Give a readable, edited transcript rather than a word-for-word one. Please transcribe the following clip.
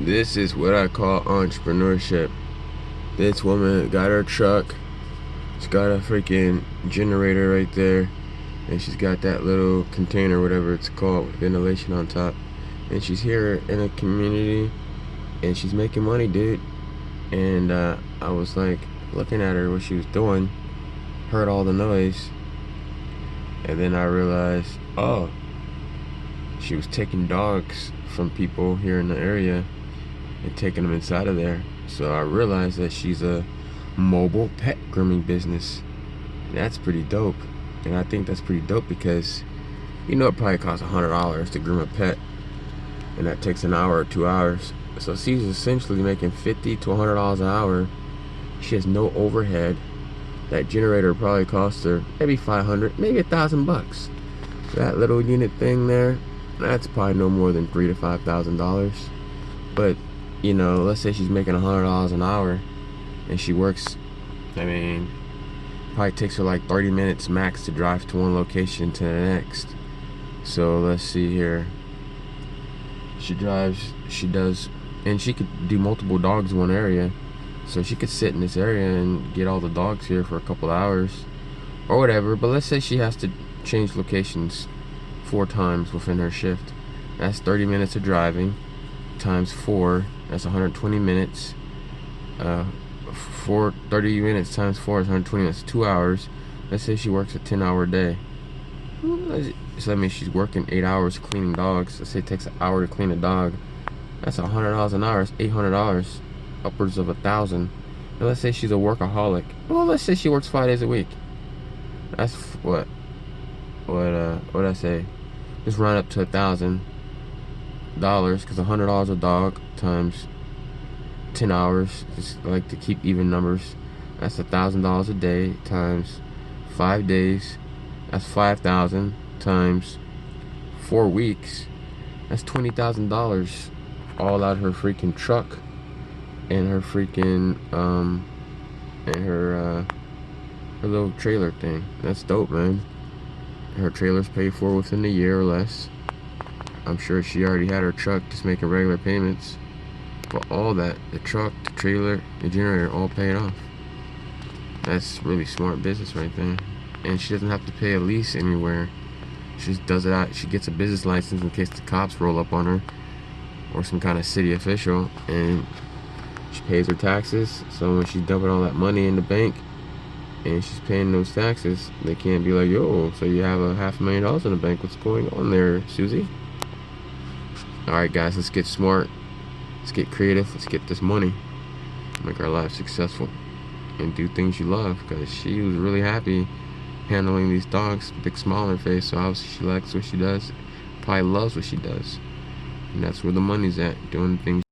This is what I call entrepreneurship. This woman got her truck. She's got a freaking generator right there. And she's got that little container, whatever it's called, with ventilation on top. And she's here in a community. And she's making money, dude. And I was like looking at her, what she was doing. Heard all the noise. And then I realized, oh, she was taking dogs from people here in the area and taking them inside of there. So I realized that she's a mobile pet grooming business. And that's pretty dope. And I think that's pretty dope because it probably costs $100 to groom a pet, and that takes an hour or 2 hours. So she's essentially making $50 to $100 an hour. She has no overhead. That generator probably costs her maybe $500, maybe $1,000. That little unit thing there, that's probably no more than $3,000 to $5,000. But let's say she's making $100 an hour, and she works. Probably takes her like 30 minutes max to drive to one location to the next. So let's see here. She does, and she could do multiple dogs in one area. So she could sit in this area and get all the dogs here for a couple of hours or whatever. But let's say she has to change locations 4 times within her shift. That's 30 minutes of driving times 4. That's 120 minutes. 30 minutes times 4 is 120 minutes, 2 hours. Let's say she works a 10-hour day. So that means she's working 8 hours cleaning dogs. Let's say it takes an hour to clean a dog. That's $100 an hour. It's $800, upwards of $1,000. And let's say she's a workaholic. Well, let's say she works 5 days a week. That's what I say? Just round up to $1,000, because $100 a dog times 10 hours, just like to keep even numbers. That's $1,000 a day times 5 days. That's $5,000 times 4 weeks. That's $20,000 all out of her freaking truck and her freaking and her little trailer thing. That's dope, man. Her trailer's paid for within a year or less. I'm sure she already had her truck just making regular payments. But all that, the truck, the trailer, the generator, all paid off. That's really smart business right there. And she doesn't have to pay a lease anywhere. She just does it out. She gets a business license in case the cops roll up on her or some kind of city official, and she pays her taxes. So when she's dumping all that money in the bank and she's paying those taxes, they can't be like, yo, so you have a $500,000 in the bank. What's going on there, Susie? Alright guys, let's get smart. Let's get creative. Let's get this money. Make our lives successful. And do things you love. Because she was really happy handling these dogs. Big smile on her face. So obviously she likes what she does. Probably loves what she does. And that's where the money's at. Doing things.